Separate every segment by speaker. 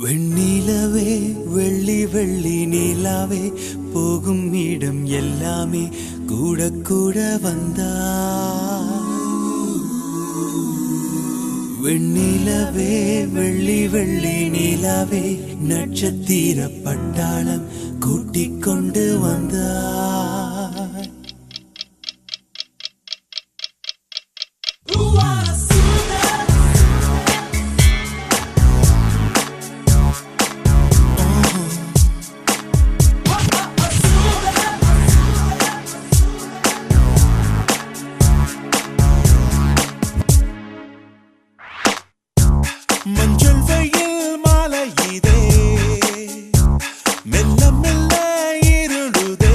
Speaker 1: வெண்ணிலவே வெள்ளி வெள்ளி நிலாவே போகும் இடம் எல்லாமே கூட கூட வந்தா. வெண்ணிலவே வெள்ளி வெள்ளி நிலாவே நட்சத்திர பட்டாளம் கூட்டிக் கொண்டு வந்தா. மஞ்சள் வெயில் மாலை இதே மெல்ல மெல்ல இருளுதே.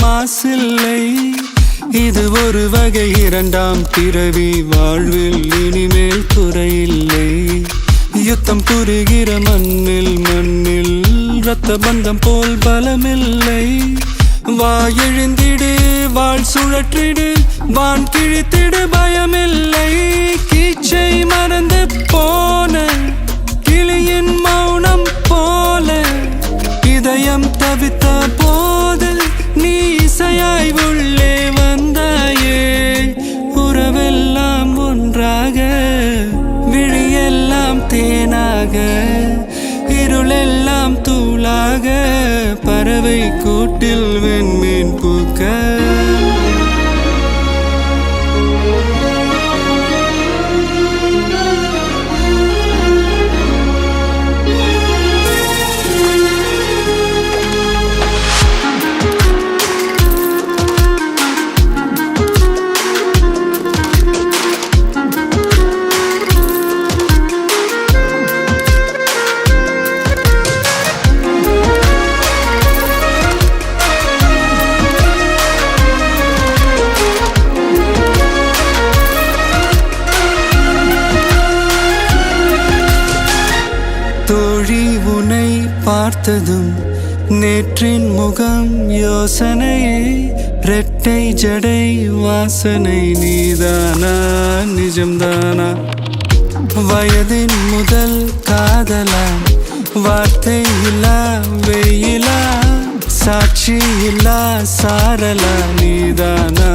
Speaker 1: மாசில்லை. இது ஒரு வகை இரண்டாம் பிறவி வாழ்வில் இனிமேல் குறையில்லை. யுத்தம் புரிகிற மண்ணில் இரத்த பந்தம் போல் பலமில்லை. வா எழுந்திடு வாழ் சுழற்றிடு வான் கிழித்திடு பயமில்லை. கீச்சை மறந்து போன கிளியின் மௌனம் போல இதயம் தவித்த போது நீ இசையாய் உள்ளே வந்தாயே. உறவெல்லாம் ஒன்றாக விழியெல்லாம் தேனாக இருளெல்லாம் தூளாக பறவை கூட்டில் வெண்மீன் பூக்க. தோழி உன்னை பார்த்ததும் நேற்றின் முகம் யோசனையே. இரட்டை ஜடை வாசனை நீதானா நிஜம்தானா? வயதின் முதல் காதலா வார்த்தை இல்லா வெயிலா சாட்சி இல்லா சாரலா நீதானா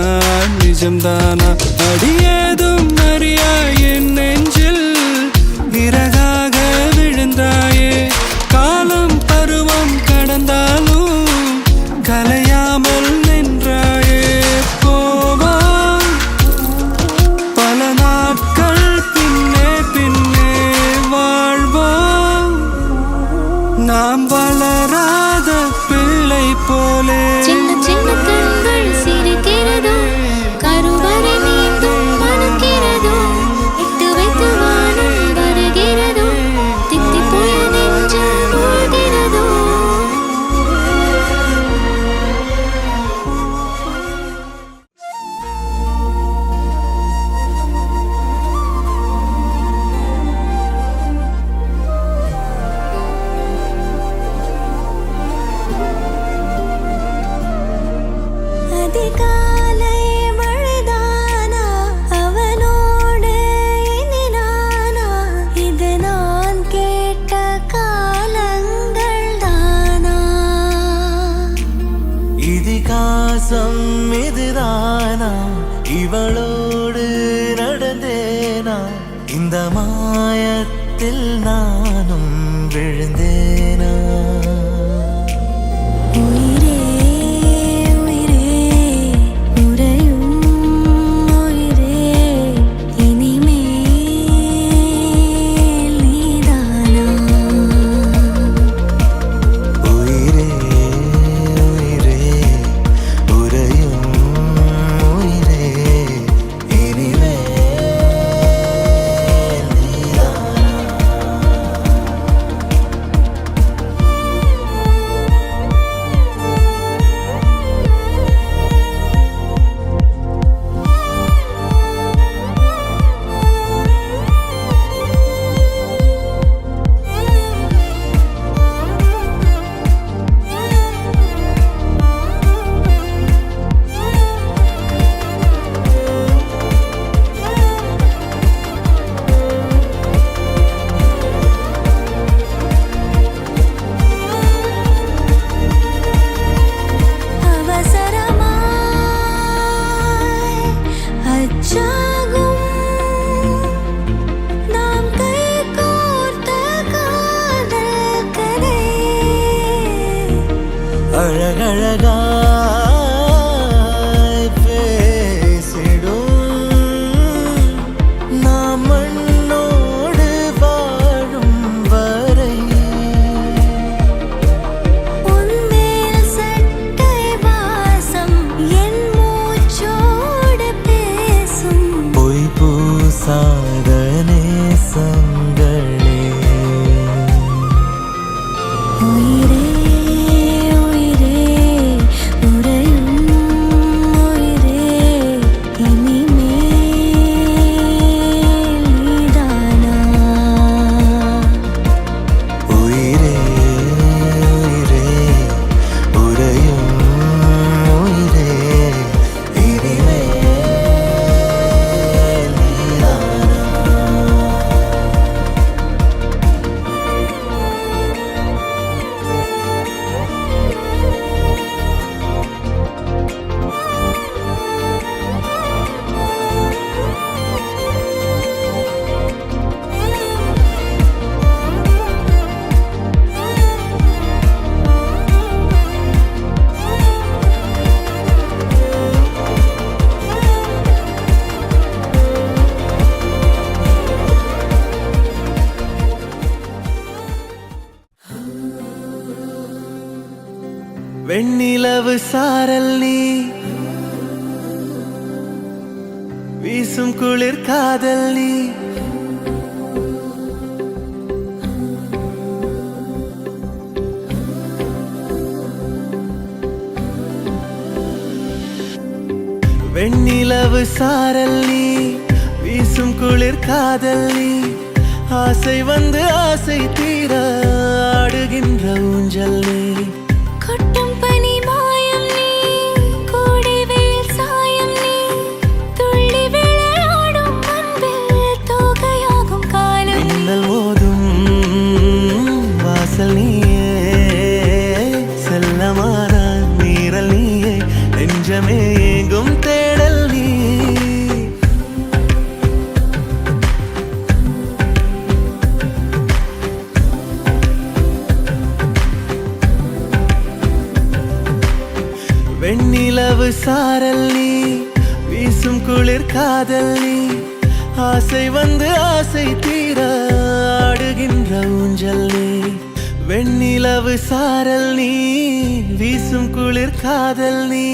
Speaker 1: நிஜம்தானா? அடியேதும் அறியா என் நெஞ்சில் இறகாக விழுந்தாயே. காலம் பருவம் கடந்தாலும் கலையாமல் நின்றாயே. போவோம் பல நாட்கள் பின்னே பின்னே வாழ்வோம் நாம் வளராத பிள்ளை போலே.
Speaker 2: சின்ன சின்ன கண்கள் சிரிக்கிறதோ கருவறை நீந்தும் மணக்கிறதோ இட்டு வைத்து வானம் வருகிறதோ தித்தி போய நெஞ்சு மூழ்கிறதோ. அதிகாலை மழைதானா அவனோடு இனி நானா? இது நான் கேட்ட காலங்கள் தானா?
Speaker 1: இதிகாசம் இதுதானா? இவளோடு நடந்தேனா? இந்த மாயத்தில் நானும் விழுந்தேனா?
Speaker 2: உயிரே உயிரே உறையும் உயிரே இனிமேல் நீதானா?
Speaker 1: உயிரே உயிரே உறையும் உயிரே இனிமேல் நீதானா? வெண்ணிலவு சாரல் நீ வீசும் குளிர் காதல் நீ வெண்ணிலவு சாரல் நீ வீசும் குளிர் காதல் நீ ஆசை வந்து ஆசை தீர ஆடுகின்ற ஊஞ்சல் நீ
Speaker 2: கொட்டும் பனி மாயம் நீ கோடை வெயில் சாயம் நீ துள்ளி விளையாடும் அன்பில் தோகையாகும் காலம்
Speaker 1: மின்னல் மோதும் வாசல் நீயே செல்லமான மீறல் நீயே நெஞ்சமே எங்கும் தேடல் நீ வெண்ணிலவு சாரல் நீ வீசும் குளிர் காதல் நீ ஆசை வந்து ஆசை தீர ஆடுகின்ற ஊஞ்சல் நீ வெண்ணிலவு சாரல் நீ வீசும் குளிர் காதல் நீ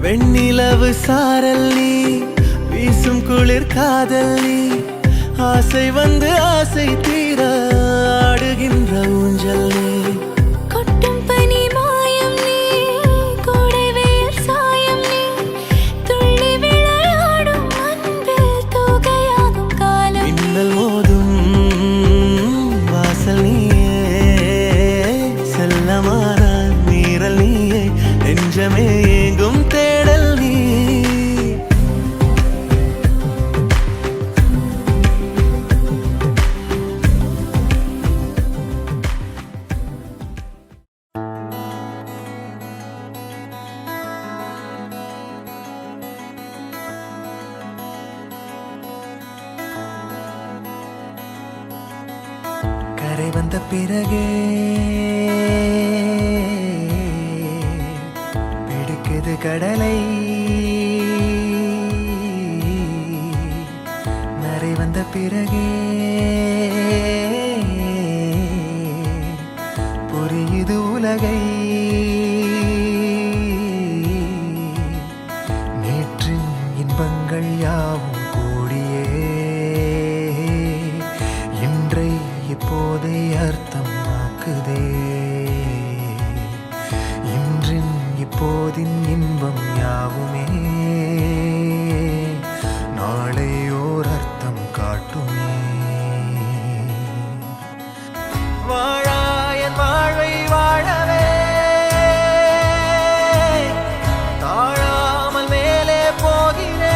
Speaker 1: வெண்ணிலவு சாரல் நீ வீசும் குளிர் காதல் நீ ஆசை வந்து ஆசை தீர ஆடுகின்ற ஊஞ்சல் நீ
Speaker 2: கொட்டும் பனி மாயம் நீ கோடை வெயில் சாயம் நீ துள்ளி விளையாடும் அன்பில் தோகையாகும் காலம்
Speaker 1: மின்னல் மோதும் வாசல் நீயே செல்லமான மீறல் நீயே நெஞ்சமே எங்கும் தேடல் நீ கரை வந்த பிறகே பிடிக்குது கடலை நரை வந்த பிறகே புரியுது உலகை நேற்றின் இன்பங்கள் யாவும் கூடியே இன்றை இப்போதை அர்த்தமாக்குதே இன்றின் இப்போதின் இன்பம் யாவுமே நாளை ஓர் அர்த்தம் காட்டுமே வாழாயன் வாழ்வை வாழவே தாழாமல் மேலே போகிறேன்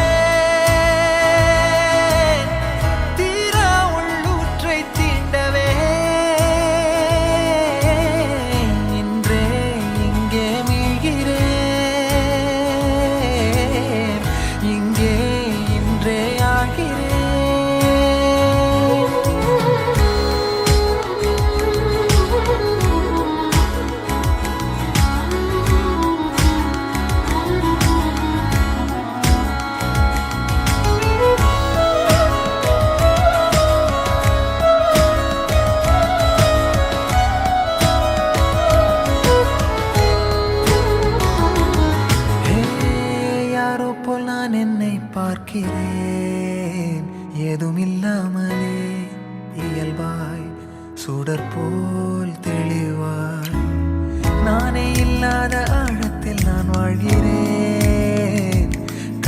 Speaker 1: ஏதுமில்லாமலே இயல்பாய் சுடர் போல் தெளிவாய் நானே இல்லாத ஆழத்தில் நான் வாழ்கிறேன்.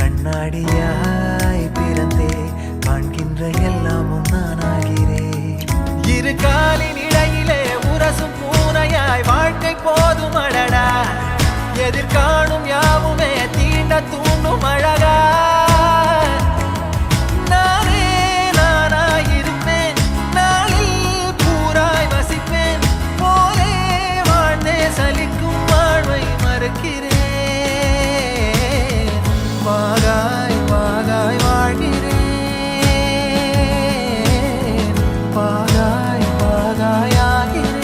Speaker 1: கண்ணாடியாய் பிறந்தே காண்கின்ற எல்லாமும் நான் ஆகிறேன். இரு காலின் இடையிலே உரசும் பூனையாய் வாழ்க்கை போதும் அடடா. எதிர்காணும் யாவுமே தீண்ட தூண்டும் அழகா. நானே நானாயிருப்பேன், நாளில் பூராய் வசிப்பேன். போலே வாழ்ந்தே சலிக்கும் வாழ்வை மறுக்கிறேன். வாகாய் வாகாய் வாழ்கிறேன், வாகாய் வாகாய் ஆகிறேன்.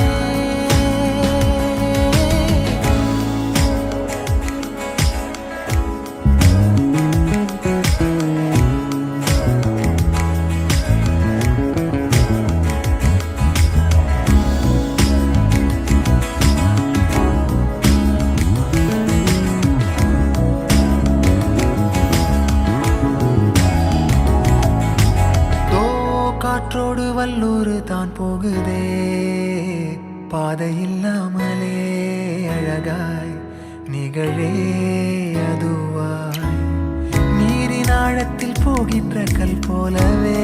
Speaker 1: காற்றோடு வல்லூர் தான் போகுதே, பாதை இல்லாமலே அழகாய் நிகழே அதுவாய். நீரின் ஆழத்தில் போகின்ற கல் போலவே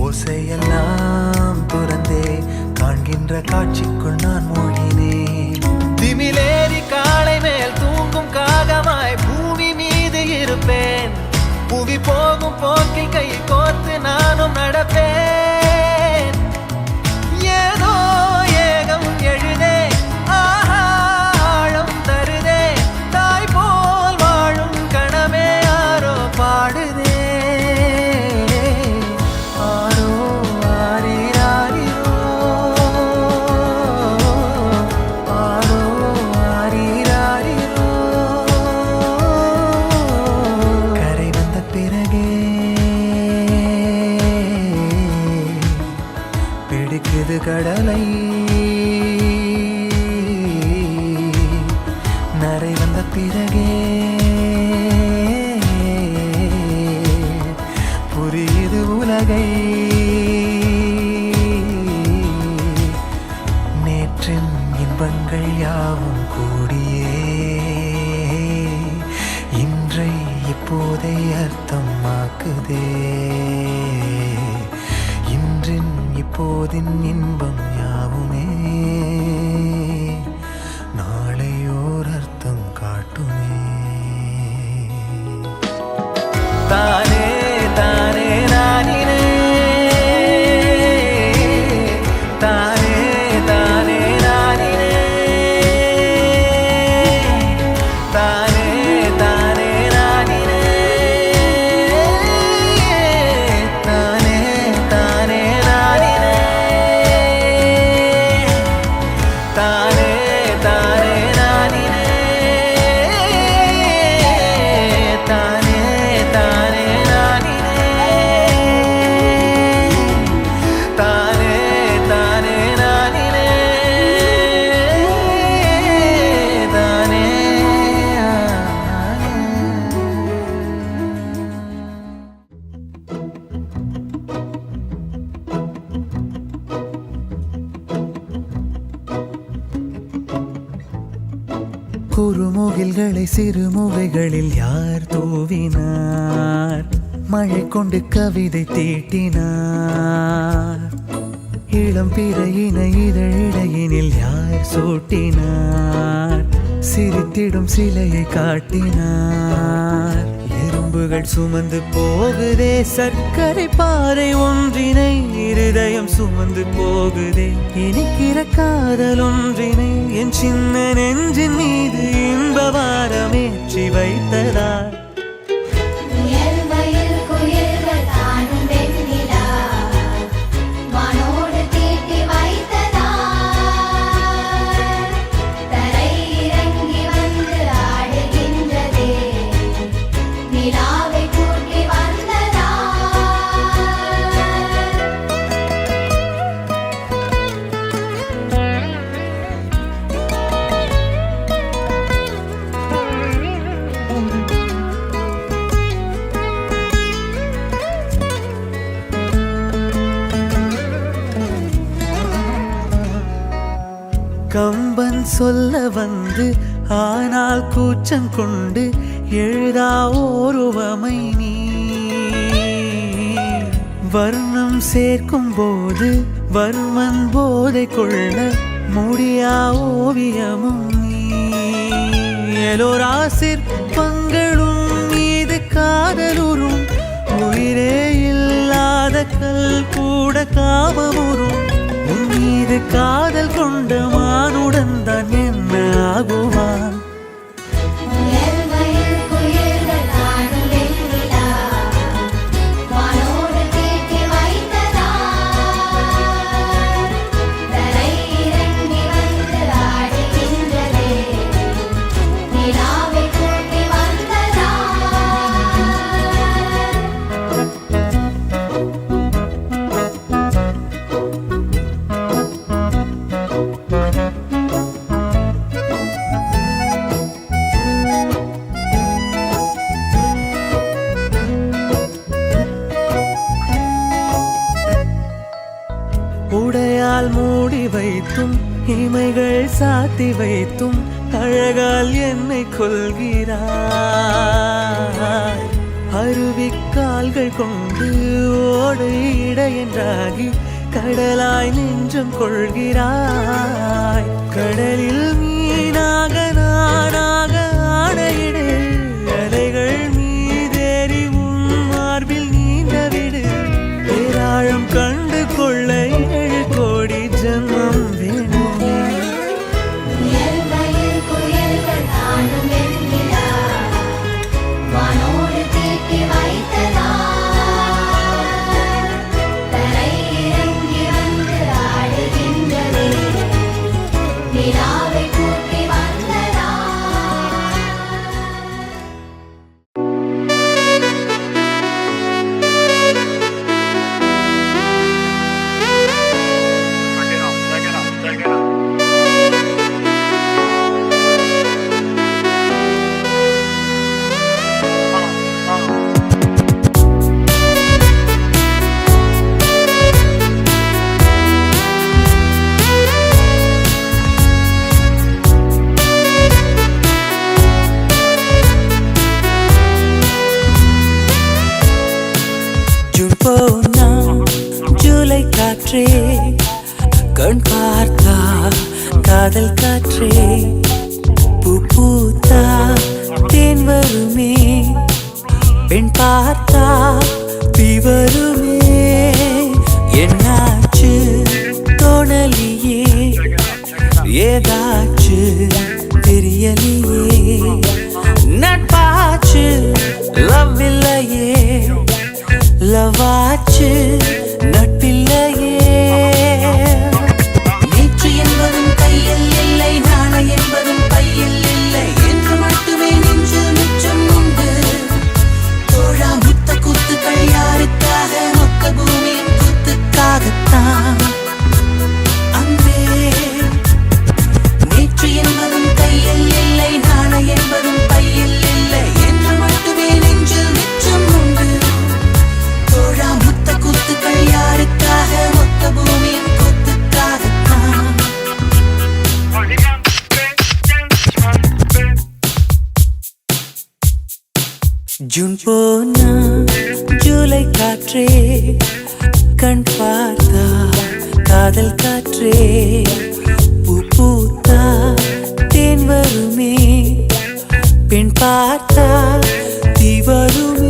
Speaker 1: ஓசையெல்லாம் துறந்தே காண்கின்ற காட்சிக்குள் நான் மூழ்கினேன். திமிலேறி காலை மேல் தூங்கும் காகமாய் பூமி மீது இருப்பேன். புவி போகும் போக்கில் கை கோர்த்து நானும் நடப்பேன். ஏதோ ஏகம் எழுதே, ஆழம் தருதே. தாய் போல் வாழும் கணமே யாரோ பாடுதே. ஆரோ ஆரீராரிரோ, ஆரோ ஆரீராரிரோ. கரை வந்த பிறகே பிடிக்குது கடலை. நரை வந்த பிறகே புரியுது உலகை. நேற்றின் இன்பங்கள் யாவும் கூடியே இன்றை இப்போதை அர்த்தமாக்குதே. இன்றின் இப்போதின் இன்பம் யாவுமே நாளையோர் அர்த்தம் காட்டுமே. தானே தானே நானினே, தானே தானே நானினே, தானே தானே நானினே, தானே தானே நானினே, தானே தானே நானினே, தானே தானே நானினே, தானே தானே நானினே, தானே. குறுமுகில்களை சிறுமுகைகளில் யார் தூவினார்? மழை கொண்டு கவிதை தீட்டினார். இளம் பிறையின இதழிடையினில் யார் சூட்டினார்? சிரித்திடும் சிலையை காட்டினார். எறும்புகள் சுமந்து போகுதே சர்க்கரை பாறை ஒன்றினை, இருதயம் சுமந்து போகுதே இனிக்கிற காதல் ஒன்றினை. என் சின்ன நெஞ்சின் மீது இன்ப வாரமேற்றி வைத்ததார். சொல்ல வந்து ஆனால் கூச்சம் கொண்டு எழுதா ஓருவமை நீ வர்ணம் சேர்க்கும் போது வர்மன் போதை கொள்ள முடியா ஓவியமும் நீ எலோரா சிற்பங்களும் மீது காதலுறும் உயிரே இல்லாத கல் கூட காமமுறும் உன் மீது காதல் கொண்ட மானுடன் தான் என்ன ஆகுவான் உடையால் மூடி வைத்தும் இமைகள் சாத்தி வைத்தும் அழகால் என்னை கொள்கிறாய் அருவிக்கால்கள் கொண்டு ஓடை இடையென்றாகி கடலாய் நெஞ்சம் கொள்கிறாய் கடலில் மீனாக நானாக ஆடையிடு அலைகள் மீதேறி உன் மார்பில் நீண்டவிடு பேராழம் கண்டு கொள்ள 7 கோடி ஜன்மம் வேண்டுமே ஜூலை காற்றே கண் பார்த்தா காதல் காற்றே பூ பூத்தா தேன் வருமே பெண் பார்த்தா தீ வருமே என்னாச்சு தோணலியே ஏதாச்சு தெரியலையே நட்பாச்சு லவ் இல்லையே லவாச்சு நட்பில்லையே நேற்று என்பதும் கையில் இல்லை நாளை என்பதும் பையில் இல்லை என்று மட்டுமே நெஞ்சு மிச்சம் உண்டு தோழா முத்த கூத்துக்கள் யாருக்காக மொத்த பூமியின் கூத்துக்காகத்தான் அன்பே நேற்று என்பதும் கையில் இல்லை நாளை என்பதும் பையில் இல்லை என்று மட்டுமே நெஞ்சு மிச்சம் உண்டு முத்த கூத்துக்கள் யாருக்காக மொத்த பூமியின் கூத்துக்காகத்தான் ஜூன் போனா ஜூலை காற்றே கண் பார்த்தா காதல் காற்றே பூ பூத்தா தேன் வருமே பெண் பார்த்தா தீ வருமே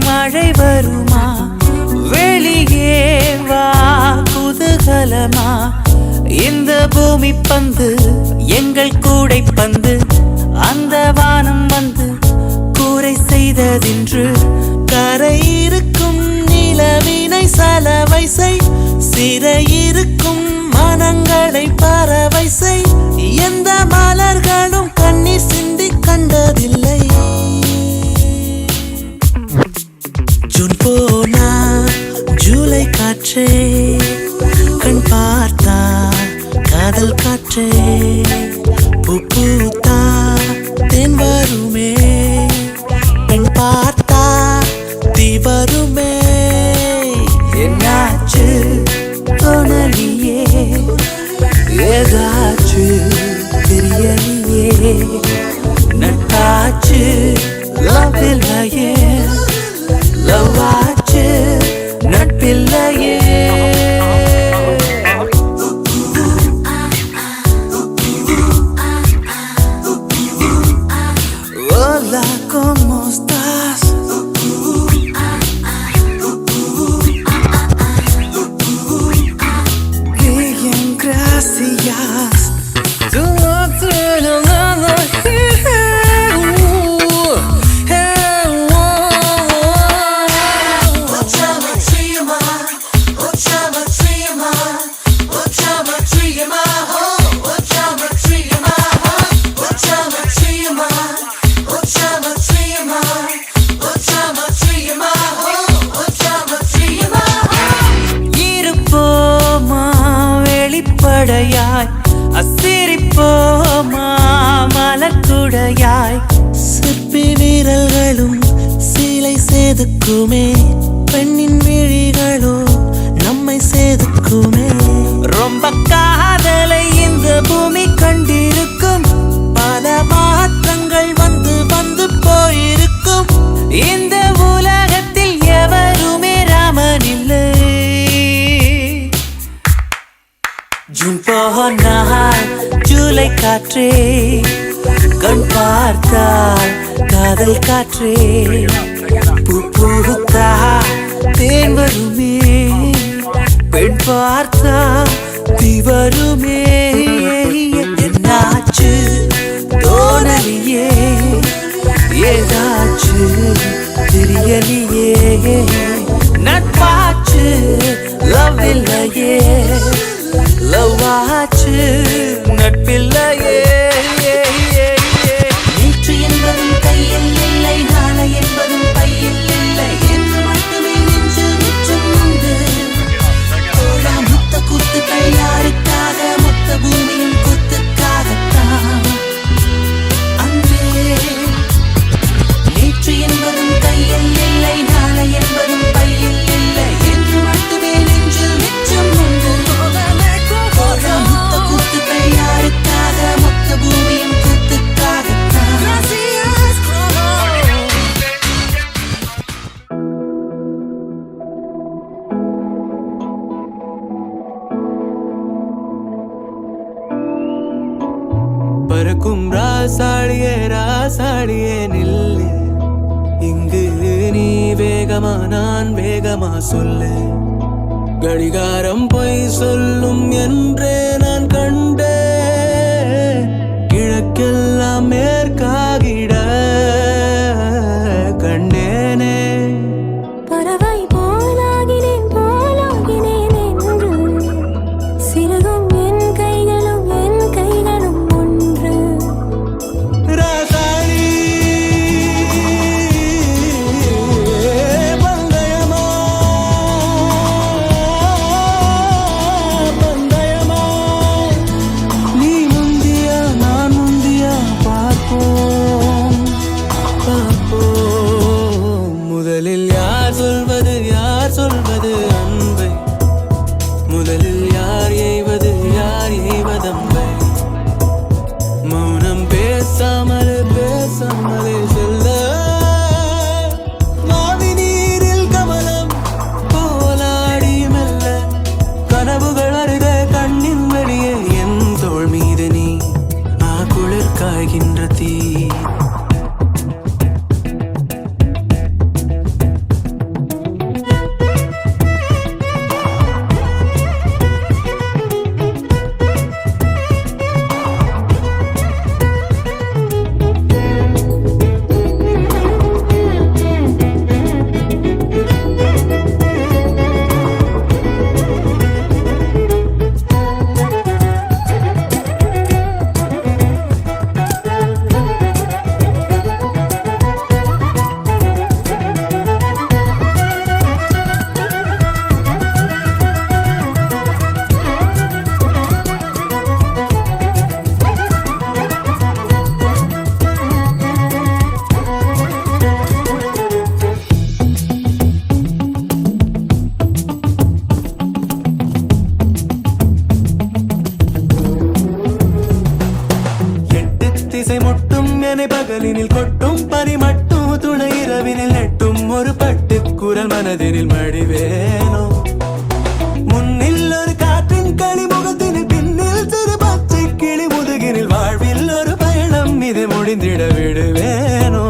Speaker 1: மழை வருமா வெளியே வா குதூகலமா இந்த பூமி பந்து எங்கள் கூடை பந்து அந்த வானம் வந்து கூரை செய்ததென்று கரை இருக்கும் நிலவினை சலவை செய் சிறையிருக்கும் மனங்களை பறவை செய் எந்த மலர்களும் கண்ணீர் சிந்தி கண்டதில்லை காதல் காற்றே பூ பூத்தா தென் வருமே பெண் பார்த்தா தீ வருமே என்னாச்சு தோணலியே ஏதாச்சு தெரியலையே நட்டாச்சு லவ் இல்லையே லவ் ஆச்சு நட்பில்லையே Hola, ¿cómo estás? Bien, gracias. Tu otro lado, இருப்போமா வெளிப்படையாய் அசிரிப்போமா மலக்குடையாய் சிற்பி வீரர்களும் சீலை செதுக்குமே பெண்ணின் விழிகளோ நம்மை செதுக்குமே ரொம்ப காதலை இந்த பூமி கண்டிருக்கும் பல மாற்றங்கள் வந்து வந்து போயிருக்கும் இந்த உலகத்தில் எவருமே ராமன் இல்லை ஜூன் போனால் ஜூலை காற்றே கண் பார்த்தால் காதல் காற்றே பூ பூத்தா தேன் வருமே பெண் பார்த்தா தீ வருமே என்னாச்சு தோணலியே ஏதாச்சு தெரியலையே நட்பாச்சு லவ் இல்லையே லவ் ஆச்சு நட்பில்லையே நேற்று என்பதும் கையில் இல்லை நாளை என்பதும் பையில் இல்லை என்று மட்டுமே நெஞ்சில் நிச்சம் உண்டு தோழா முத்த குத்துக்கள் யாருக்காக மொத்த பூமியின் குத்துக்காகத்தான் அன்பே நேற்று என்பதும் கையில் இல்லை நாளை என்பதும் பையில் இல்லை என்று மட்டுமே நெஞ்சில் நிச்சம் உண்டு தோழா முத்த குத்துக்கள் யாருக்காக மொத்த பூமியின் குத்துக்காகத்தான் பறக்கும் ராசாடியே ராசாடியே நில்லு இங்கு நீ வேகமா நான் வேகமா சொல்லு கடிகாரம் பொய் சொல்லும் என்றே நான் கண்டே கிழக்கெல்லாம் மேற்காகிட கண்டேனே
Speaker 2: பறவை போலாகினேன் என்று சிறகும் என் கைகளும் ஒன்று
Speaker 1: ராசாடி பந்தயமா பந்தயமா
Speaker 3: என பகலினில் கொட்டும் பனி மட்டும் துணை இரவினில் நெட்டும் ஒரு பட்டுக்குரல் மனதினில் மடிவேனோ முன்னில் ஒரு காற்றின் களிமுகத்தினில் பின்னில் சிறு பச்சை கிளி முதுகினில் வாழ்வில் ஒரு பயணம் இது முடிந்திட விடுவேனோ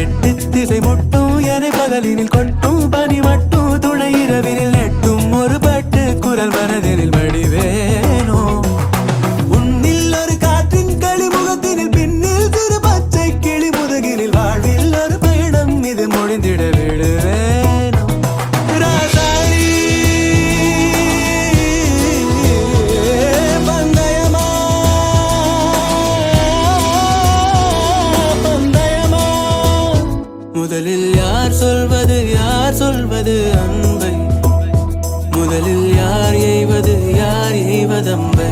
Speaker 3: எட்டு திசை முட்டும் என பகலினில் கொட்டும் பனி மட்டும் துணை இரவினில் நெட்டும் ஒரு பட்டுக்குரல் மனதினில் மடிவேனோ உன்னில் ஒரு காற்றின் களிமுகத்தினில் பின்னில் சிறு பச்சை கிளி முதுகினில் வாழ்வில் ஒரு பயணம் இது முடிந்திட விடுவேனோ ராசாரி பந்தயமா பந்தயமா முதலில் யார் சொல்வது அன்பை முதலில் யார் எய்வதம்பை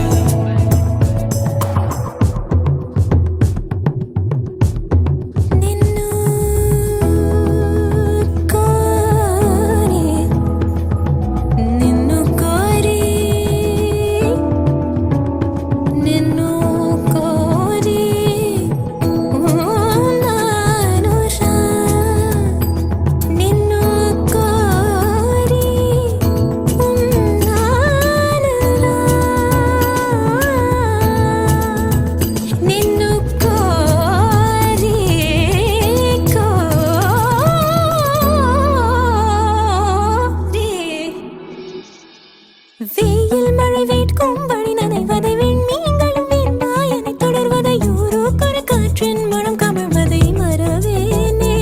Speaker 2: வெயில் மழை வேட்கும் வழி நனைவதை விண்மீன்களும் வெண்மாயனை தொடர்வதை யூரோக்கொரு காற்றின் மனம் கமழ்வதை மறவேனே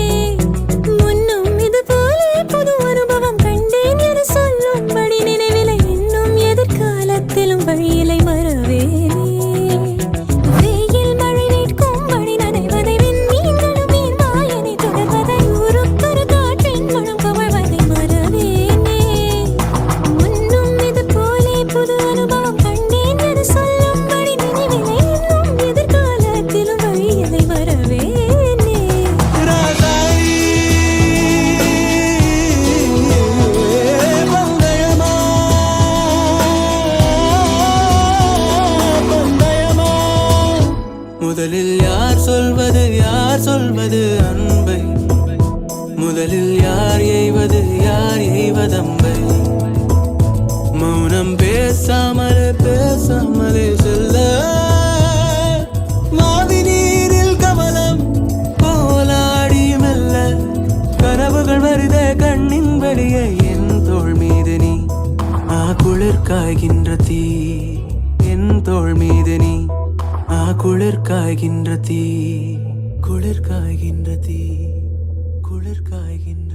Speaker 2: முன்னும் இது போல புது அனுபவம் கண்டேன் என சொல்லும்படி நினைவிலை இன்னும் எதிர்காலத்திலும் வழியிலை மறவேனே வெயில் மழை வேட்கும் வழி நனைவதை விண்மீன்களும் வெண்மாயனை தொடர்வதை யூரோக்கொரு காற்றின் மனம் கமழ்வதை மறவேனே புது அனுபவம் கண்டேன் என சொல்லும்படி நினைவிலை இன்னும் எதிர்காலத்திலும் வழியிலை வரவேனே
Speaker 3: ராசாரி பந்தயமா பந்தயமா முதலில் யார் சொல்வது அன்பை முதலில் யார் எய்வதம்பை மௌனம் பேசாமலே செல்ல மாவி நீரில் கமலம் போலாடி மெல்ல கனவுகள் வருதே கண்ணின் வெளியே என் தோள் மீது நீ குளிர் காய்கின்ற தீ என் தோள் மீது நீ குளிர் காய்கின்ற தீ குளிர் காய்கின்ற தீ குளிர் காய்கின்ற